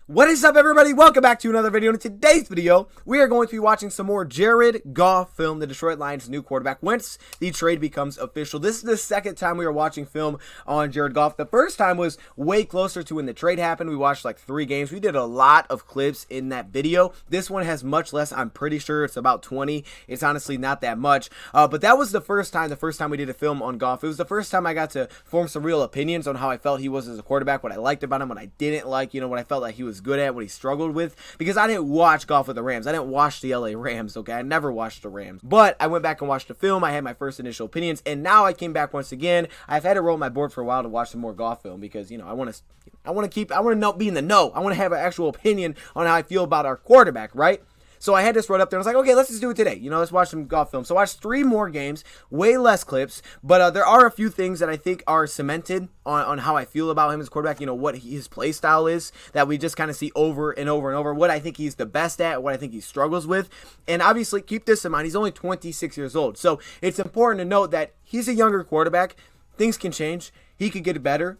What is up, everybody? Welcome back to another video. In today's video, we are going to be watching some more Jared Goff film, the Detroit Lions' new quarterback, once the trade becomes official. This is the second time we are watching film on Jared Goff. The first time was way closer to when the trade happened. We watched like 3 games. We did a lot of clips in that video. This one has much less. I'm pretty sure it's about 20. It's honestly not that much. But that was the first time we did a film on Goff. It was the first time I got to form some real opinions on how I felt he was as a quarterback, what I liked about him, what I didn't like, what I felt like he was good at, what he struggled with, because I didn't watch Goff with the Rams. I didn't watch the LA Rams, okay? I never watched the Rams. But I went back and watched the film. I had my first initial opinions, and now I came back once again. I've had it roll my board for a while to watch some more Goff film because, I want to be in the know. I want to have an actual opinion on how I feel about our quarterback, right? So I had this right up there. I was like, okay, let's just do it today. Let's watch some Goff film. So I watched 3 more games, way less clips, but there are a few things that I think are cemented on how I feel about him as a quarterback, what his play style is, that we just kind of see over and over and over, what I think he's the best at, what I think he struggles with. And obviously, keep this in mind, he's only 26 years old. So it's important to note that he's a younger quarterback. Things can change. He could get better.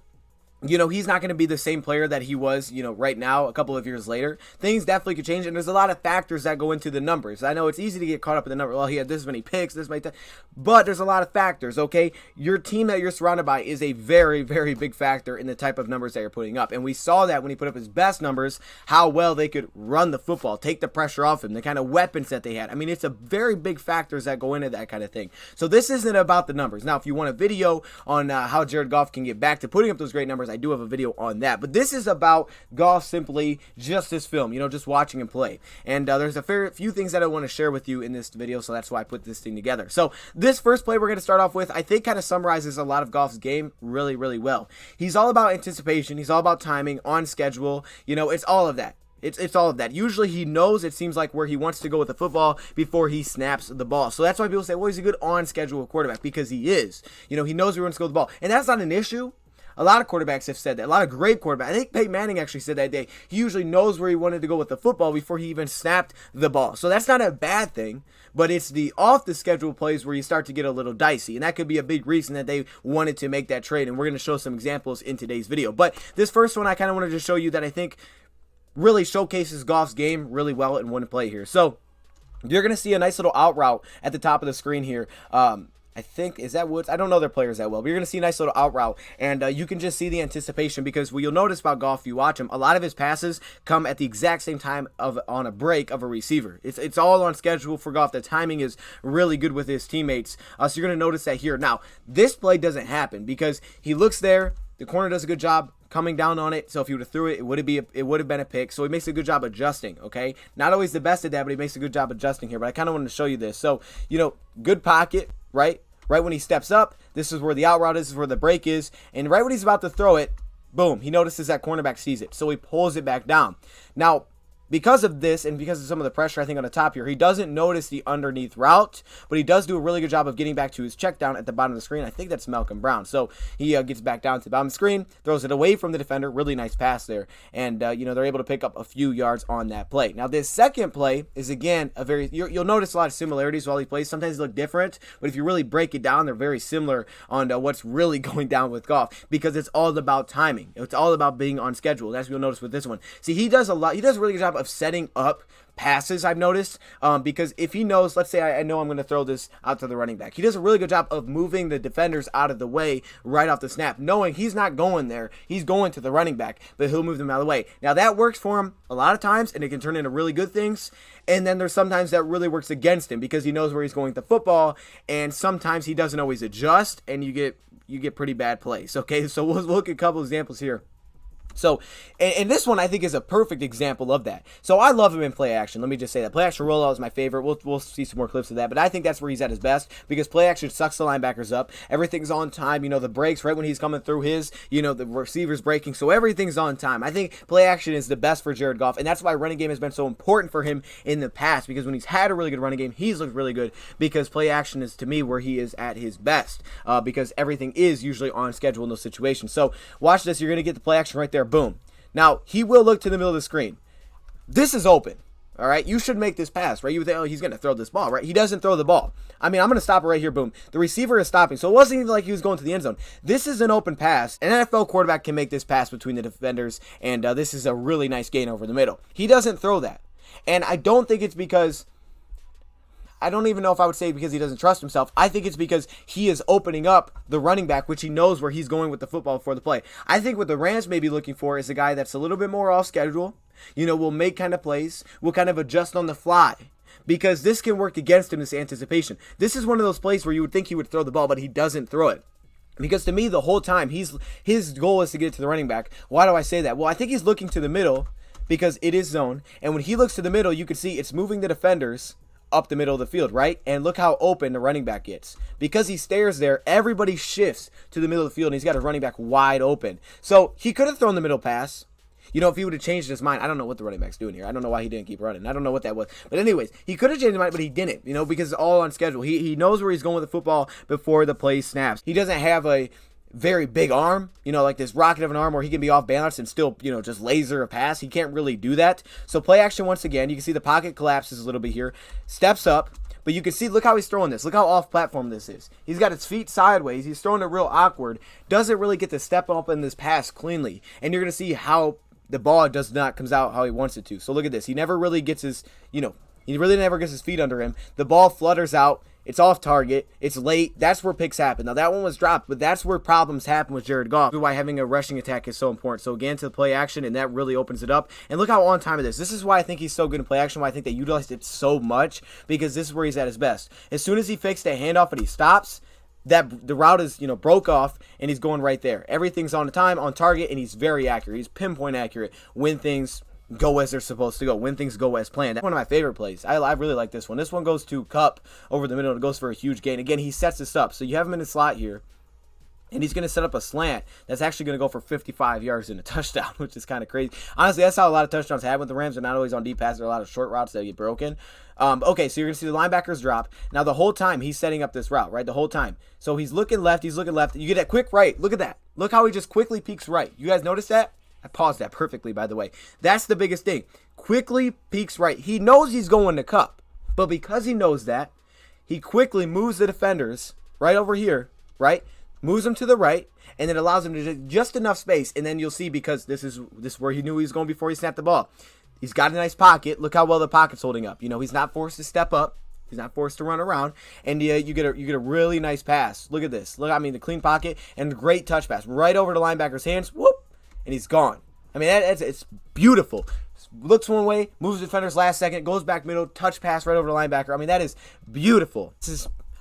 He's not going to be the same player that he was, right now, a couple of years later. Things definitely could change, and there's a lot of factors that go into the numbers. I know it's easy to get caught up in the number. Well, he had this many picks, this many, but there's a lot of factors, okay? Your team that you're surrounded by is a very, very big factor in the type of numbers that you're putting up, and we saw that when he put up his best numbers, how well they could run the football, take the pressure off him, the kind of weapons that they had. I mean, it's a very big factors that go into that kind of thing. So this isn't about the numbers. Now, if you want a video on how Jared Goff can get back to putting up those great numbers, I do have a video on that, but this is about Goff simply just this film, just watching him play. And there's a few things that I want to share with you in this video, so that's why I put this thing together. So this first play we're going to start off with, I think kind of summarizes a lot of Goff's game really, really well. He's all about anticipation. He's all about timing, on schedule. It's all of that. It's all of that. Usually he knows, it seems like, where he wants to go with the football before he snaps the ball. So that's why people say, well, he's a good on-schedule quarterback, because he is. He knows where he wants to go with the ball. And that's not an issue. A lot of quarterbacks have said that. A lot of great quarterbacks. I think Peyton Manning actually said that day. He usually knows where he wanted to go with the football before he even snapped the ball. So that's not a bad thing, but it's the off-the-schedule plays where you start to get a little dicey, and that could be a big reason that they wanted to make that trade, and we're going to show some examples in today's video. But this first one, I kind of wanted to show you that I think really showcases Goff's game really well in one play here. So you're going to see a nice little out route at the top of the screen here. I think, is that Woods? I don't know their players that well, but you're going to see a nice little out route, and you can just see the anticipation, because what you'll notice about Goff, if you watch him, a lot of his passes come at the exact same time on a break of a receiver. It's all on schedule for Goff. The timing is really good with his teammates, so you're going to notice that here. Now, this play doesn't happen because he looks there, the corner does a good job coming down on it, so if he would have threw it, it would have been a pick. So he makes a good job adjusting, okay? Not always the best at that, but he makes a good job adjusting here. But I kind of wanted to show you this. So, good pocket, right? Right when he steps up, this is where the out route is, this is where the break is, and right when he's about to throw it, boom, he notices that cornerback sees it, so he pulls it back down. Now, because of this, and because of some of the pressure I think on the top here, he doesn't notice the underneath route, but he does do a really good job of getting back to his check down at the bottom of the screen. I think that's Malcolm Brown. So he gets back down to the bottom of the screen, throws it away from the defender. Really nice pass there. And, they're able to pick up a few yards on that play. Now, this second play is, again, you'll notice a lot of similarities while he plays. Sometimes they look different, but if you really break it down, they're very similar on what's really going down with Goff, because it's all about timing. It's all about being on schedule. That's what you'll notice with this one. See, he does a really good job of setting up passes, I've noticed, because if he knows, let's say I know I'm going to throw this out to the running back, he does a really good job of moving the defenders out of the way right off the snap, knowing he's not going there, he's going to the running back, but he'll move them out of the way. Now, that works for him a lot of times, and it can turn into really good things, and then there's sometimes that really works against him, because he knows where he's going with the football, and sometimes he doesn't always adjust, and you get pretty bad plays, okay? So we'll look at a couple examples here. So, and this one I think is a perfect example of that. So I love him in play action. Let me just say that. Play action rollout is my favorite. We'll see some more clips of that. But I think that's where he's at his best, because play action sucks the linebackers up. Everything's on time. The breaks right when he's coming through his, the receiver's breaking. So everything's on time. I think play action is the best for Jared Goff. And that's why running game has been so important for him in the past, because when he's had a really good running game, he's looked really good, because play action is, to me, where he is at his best, because everything is usually on schedule in those situations. So watch this. You're going to get the play action right there. Boom. Now, he will look to the middle of the screen. This is open, All right, you should make this pass, right? You would think, oh, he's going to throw this ball, right? He doesn't throw the ball. I mean, I'm going to stop it right here. Boom. The receiver is stopping. So it wasn't even like he was going to the end zone. This is an open pass. An NFL quarterback can make this pass between the defenders, and this is a really nice gain over the middle. He doesn't throw that. And I don't think it's because, I don't even know if I would say because he doesn't trust himself. I think it's because he is opening up the running back, which he knows where he's going with the football for the play. I think what the Rams may be looking for is a guy that's a little bit more off schedule. You know, will make kind of plays, will kind of adjust on the fly, because this can work against him, this anticipation. This is one of those plays where you would think he would throw the ball, but he doesn't throw it. Because to me, the whole time, his goal is to get to the running back. Why do I say that? Well, I think he's looking to the middle because it is zone. And when he looks to the middle, you can see it's moving the defenders up the middle of the field, right? And look how open the running back gets. Because he stares there, everybody shifts to the middle of the field, and he's got a running back wide open. So he could have thrown the middle pass. You know, if he would have changed his mind, I don't know what the running back's doing here. I don't know why he didn't keep running. I don't know what that was. But anyways, he could have changed his mind, but he didn't, you know, because it's all on schedule. He knows where he's going with the football before the play snaps. He doesn't have a very big arm, you know, like this rocket of an arm where he can be off balance and still, you know, just laser a pass. He can't really do that. So play action once again. You can see the pocket collapses a little bit here. Steps up. But you can see, look how he's throwing this. Look how off-platform this is. He's got his feet sideways. He's throwing it real awkward. Doesn't really get to step up in this pass cleanly. And you're going to see how the ball comes out how he wants it to. So look at this. He never really gets his, you know, he really never gets his feet under him. The ball flutters out. It's off target. It's late. That's where picks happen. Now, that one was dropped, but that's where problems happen with Jared Goff. Why having a rushing attack is so important. So, again, to the play action, and that really opens it up. And look how on time it is. This is why I think he's so good in play action, why I think they utilized it so much, because this is where he's at his best. As soon as he fakes that handoff and he stops, that the route is, you know, broke off, and he's going right there. Everything's on time, on target, and he's very accurate. He's pinpoint accurate when things go as they're supposed to go, when things go as planned. That's one of my favorite plays. I really like this one. This one goes to Cup over the middle. It goes for a huge gain. Again, he sets this up. So you have him in the slot here, and he's going to set up a slant that's actually going to go for 55 yards and a touchdown, which is kind of crazy. Honestly, that's how a lot of touchdowns happen with the Rams. They're not always on deep passes. There are a lot of short routes that get broken. Okay, so you're going to see the linebackers drop. Now, the whole time, he's setting up this route, right? The whole time. So he's looking left. He's looking left. You get that quick right. Look at that. Look how he just quickly peeks right. You guys notice that? I paused that perfectly, by the way. That's the biggest thing. Quickly peeks right. He knows he's going to Cup, but because he knows that, he quickly moves the defenders right over here, right? Moves them to the right, and then allows him to just enough space. And then you'll see, because this is where he knew he was going before he snapped the ball. He's got a nice pocket. Look how well the pocket's holding up. You know, he's not forced to step up. He's not forced to run around, and you get a really nice pass. Look at this. Look, I mean, the clean pocket and great touch pass right over the linebacker's hands. Whoop. And he's gone. I mean, it's beautiful. Looks one way, moves the defender's last second, goes back middle, touch pass right over the linebacker. I mean, that is beautiful.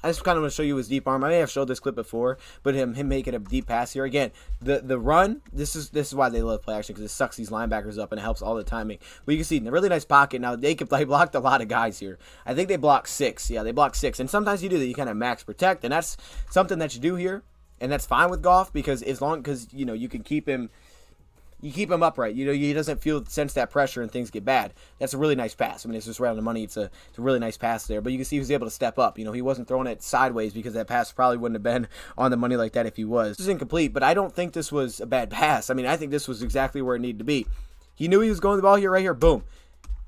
I just kind of want to show you his deep arm. I may have showed this clip before, but him making a deep pass here. Again, the run, this is why they love play action, because it sucks these linebackers up and it helps all the timing. But you can see, a really nice pocket. Now, they blocked a lot of guys here. I think they blocked 6. Yeah, they blocked 6. And sometimes you do that. You kind of max protect, and that's something that you do here. And that's fine with Goff, because you know, you can keep him. You keep him upright. You know, he doesn't sense that pressure and things get bad. That's a really nice pass. I mean, it's just right on the money. It's a really nice pass there. But you can see he was able to step up. You know, he wasn't throwing it sideways, because that pass probably wouldn't have been on the money like that if he was. This is incomplete, but I don't think this was a bad pass. I mean, I think this was exactly where it needed to be. He knew he was going to the ball here, right here. Boom.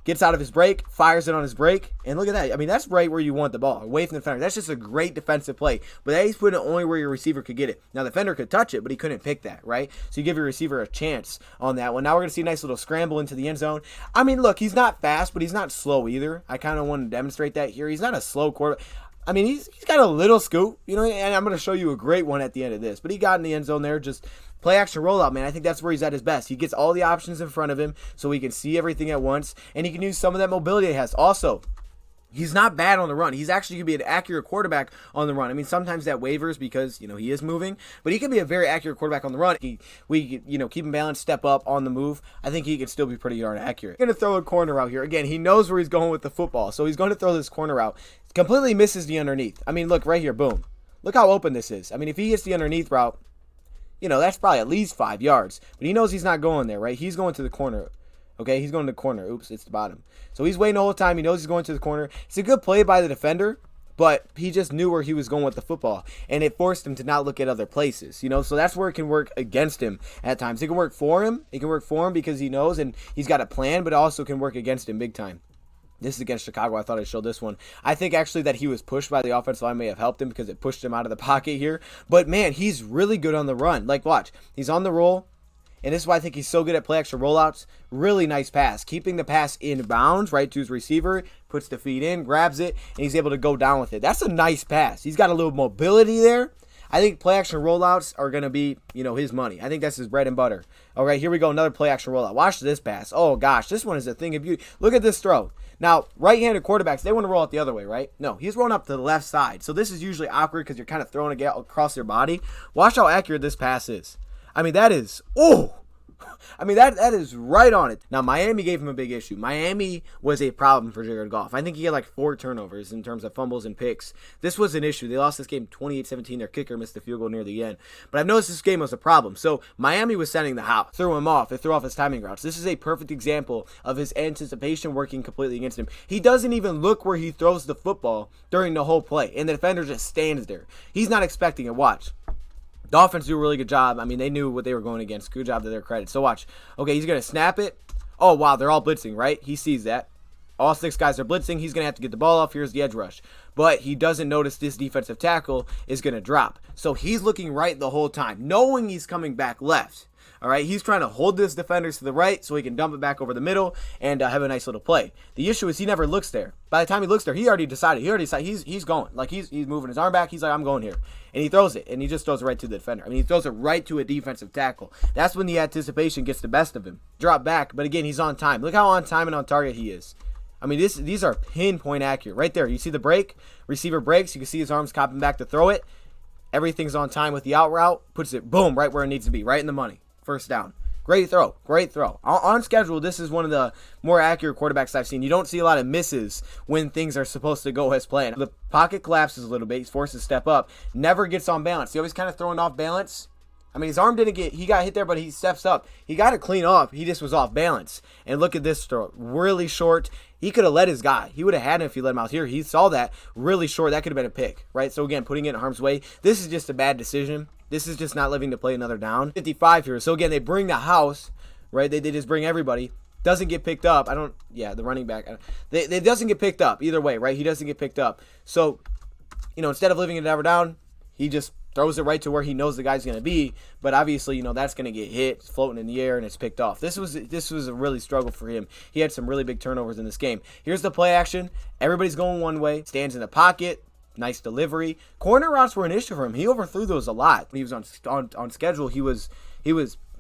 Gets out of his break, fires it on his break, and look at that. I mean, that's right where you want the ball, away from the defender. That's just a great defensive play. But that he's putting it only where your receiver could get it. Now, the defender could touch it, but he couldn't pick that, right? So you give your receiver a chance on that one. Now we're going to see a nice little scramble into the end zone. I mean, look, he's not fast, but he's not slow either. I kind of want to demonstrate that here. He's not a slow quarterback. I mean, he's got a little scoop, you know, and I'm going to show you a great one at the end of this. But he got in the end zone there, just play action rollout, man. I think that's where he's at his best. He gets all the options in front of him so he can see everything at once, and he can use some of that mobility he has. Also, he's not bad on the run. He's actually going to be an accurate quarterback on the run. I mean, sometimes that wavers because, you know, he is moving, but he can be a very accurate quarterback on the run. We you know, keep him balanced, step up on the move. I think he can still be pretty darn accurate. He's going to throw a corner out here. Again, he knows where he's going with the football, so he's going to throw this corner out. Completely misses the underneath. I mean, look right here. Boom. Look how open this is. I mean, if he hits the underneath route, you know, that's probably at least 5 yards. But he knows he's not going there, right? He's going to the corner. Okay, he's going to the corner. Oops, it's the bottom. So he's waiting the whole time. He knows he's going to the corner. It's a good play by the defender, but he just knew where he was going with the football, and it forced him to not look at other places, you know? So that's where it can work against him at times. It can work for him. It can work for him because he knows, and he's got a plan, but it also can work against him big time. This is against Chicago. I thought I showed this one. I think actually that he was pushed by the offensive line may have helped him because it pushed him out of the pocket here. But man, he's really good on the run. Like, watch. He's on the roll. And this is why I think he's so good at play action rollouts. Really nice pass. Keeping the pass in bounds, right, to his receiver. Puts the feet in, grabs it, and he's able to go down with it. That's a nice pass. He's got a little mobility there. I think play action rollouts are going to be, his money. I think that's his bread and butter. All right, here we go. Another play action rollout. Watch this pass. Oh, gosh. This one is a thing of beauty. Look at this throw. Now, right-handed quarterbacks, they want to roll out the other way, right? No, he's rolling up to the left side. So this is usually awkward because you're kind of throwing it across your body. Watch how accurate this pass is. I mean, that is, that is right on it. Now, Miami gave him a big issue. Miami was a problem for Jared Goff. I think he had like 4 turnovers in terms of fumbles and picks. This was an issue. They lost this game 28-17. Their kicker missed the field goal near the end. But I've noticed this game was a problem. So Miami was sending the house. Threw him off. It threw off his timing routes. This is a perfect example of his anticipation working completely against him. He doesn't even look where he throws the football during the whole play. And the defender just stands there. He's not expecting it. Watch. Dolphins do a really good job. I mean, they knew what they were going against. Good job to their credit. So watch. Okay, he's going to snap it. Oh, wow, they're all blitzing, right? He sees that. All 6 guys are blitzing. He's going to have to get the ball off. Here's the edge rush. But he doesn't notice this defensive tackle is going to drop. So he's looking right the whole time, knowing he's coming back left. All right, he's trying to hold this defender to the right so he can dump it back over the middle and have a nice little play. The issue is he never looks there. By the time he looks there, he already decided. He's going. Like, he's moving his arm back. He's like, I'm going here. And he throws it, and he just throws it right to the defender. I mean, he throws it right to a defensive tackle. That's when the anticipation gets the best of him. Drop back, but again, he's on time. Look how on time and on target he is. I mean, these are pinpoint accurate. Right there, you see the break? Receiver breaks. You can see his arms copping back to throw it. Everything's on time with the out route. Puts it, boom, right where it needs to be, right in the money. First down. Great throw. Great throw. On schedule, this is one of the more accurate quarterbacks I've seen. You don't see a lot of misses when things are supposed to go as planned. The pocket collapses a little bit. He's forced to step up. Never gets on balance. He always kind of throwing off balance. I mean, his arm he got hit there, but he steps up. He got it clean off. He just was off balance. And look at this throw. Really short. He could have let his guy. He would have had him if he let him out here. He saw that. Really short. That could have been a pick, right? So, again, putting it in harm's way. This is just a bad decision. This is just not living to play another down. 55 here. So, again, they bring the house, right? They just bring everybody. Doesn't get picked up. The running back. They doesn't get picked up either way, right? He doesn't get picked up. So, instead of living it ever down, he just throws it right to where he knows the guy's going to be, but obviously, that's going to get hit. It's floating in the air, and it's picked off. This was a really struggle for him. He had some really big turnovers in this game. Here's the play action. Everybody's going one way. Stands in the pocket. Nice delivery. Corner routes were an issue for him. He overthrew those a lot. When he was on schedule, he was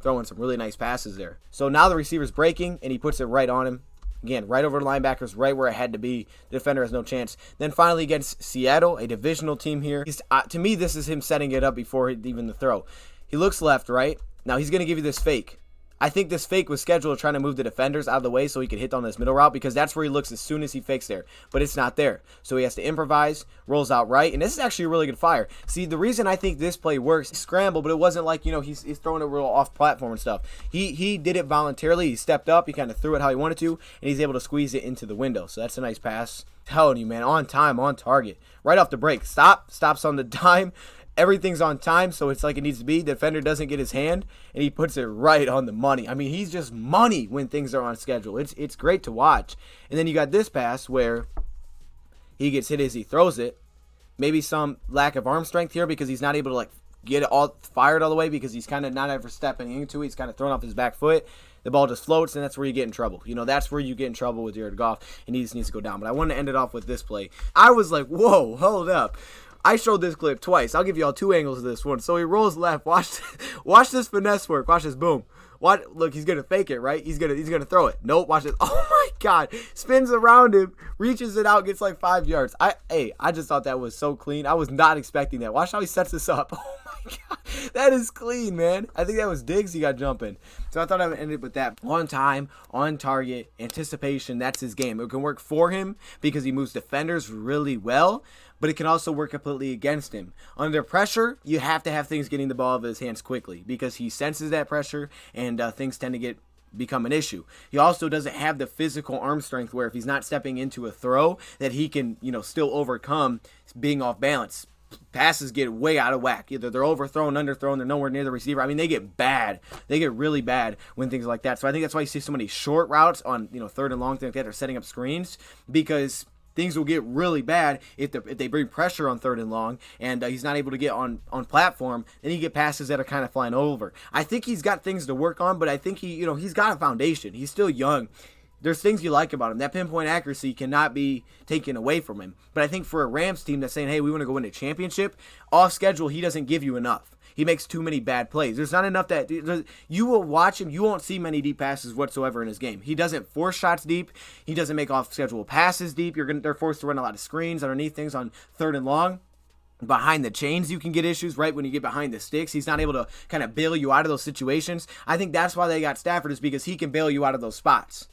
throwing some really nice passes there. So now the receiver's breaking, and he puts it right on him. Again, right over the linebackers, right where it had to be. The defender has no chance. Then finally against Seattle, a divisional team here. To me, this is him setting it up before even the throw. He looks left, right? Now he's going to give you this fake. I think this fake was scheduled trying to move the defenders out of the way so he could hit on this middle route because that's where he looks as soon as he fakes there. But it's not there. So he has to improvise, rolls out right. And this is actually a really good fire. See, the reason I think this play works, scramble, but it wasn't like, he's throwing it real off platform and stuff. He did it voluntarily. He stepped up. He kind of threw it how he wanted to. And he's able to squeeze it into the window. So that's a nice pass. Telling you, man, on time, on target. Right off the break. Stops on the dime. Everything's on time, so it's like it needs to be. The defender doesn't get his hand, and he puts it right on the money. I mean, he's just money when things are on schedule. It's great to watch. And then you got this pass where he gets hit as he throws it. Maybe some lack of arm strength here because he's not able to get it all fired all the way because he's kind of not ever stepping into it. He's kind of thrown off his back foot. The ball just floats, and that's where you get in trouble. That's where you get in trouble with Jared Goff, and he just needs to go down. But I want to end it off with this play. I was like, whoa, hold up. I showed this clip twice. I'll give you all 2 angles of this one. So he rolls left. Watch this finesse work. Watch this. Boom. Look, he's gonna fake it, right? He's gonna throw it. Nope. Watch this. Oh my God! Spins around him, reaches it out, gets like 5 yards. I just thought that was so clean. I was not expecting that. Watch how he sets this up. Oh my God, that is clean, man. I think that was Diggs he got jumping. So I thought I would end it with that. On time, on target, anticipation. That's his game. It can work for him because he moves defenders really well. But it can also work completely against him. Under pressure, you have to have things getting the ball out of his hands quickly because he senses that pressure and things tend to become an issue. He also doesn't have the physical arm strength where if he's not stepping into a throw that he can, still overcome being off balance. passes get way out of whack. Either they're overthrown, underthrown, they're nowhere near the receiver. I mean, they get bad. They get really bad when things like that. So I think that's why you see so many short routes on, third and long, things like that. They're setting up screens because things will get really bad if they bring pressure on third and long and he's not able to get on platform. Then you get passes that are kind of flying over. I think he's got things to work on, but I think he's got a foundation. He's still young. There's things you like about him. That pinpoint accuracy cannot be taken away from him. But I think for a Rams team that's saying, hey, we want to go win a championship, off schedule, he doesn't give you enough. He makes too many bad plays. There's not enough that you will watch him. You won't see many deep passes whatsoever in his game. He doesn't force shots deep. He doesn't make off schedule passes deep. They're forced to run a lot of screens underneath things on third and long. Behind the chains, you can get issues, right? When you get behind the sticks, he's not able to kind of bail you out of those situations. I think that's why they got Stafford, is because he can bail you out of those spots.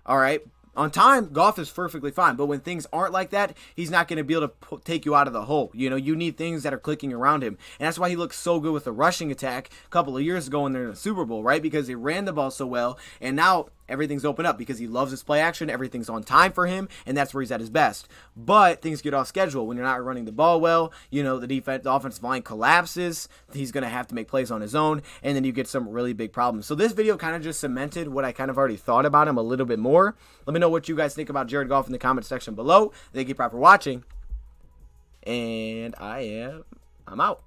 All right. On time, Goff is perfectly fine. But when things aren't like that, he's not going to be able to take you out of the hole. You need things that are clicking around him. And that's why he looked so good with the rushing attack a couple of years ago when they're in the Super Bowl, right? Because he ran the ball so well. And now everything's open up because he loves his play action. Everything's on time for him. And that's where he's at his best. But things get off schedule when you're not running the ball well. The offensive line collapses. He's going to have to make plays on his own. And then you get some really big problems. So this video kind of just cemented what I kind of already thought about him a little bit more. Let me know what you guys think about Jared Goff in the comment section below. Thank you for watching. And I'm out.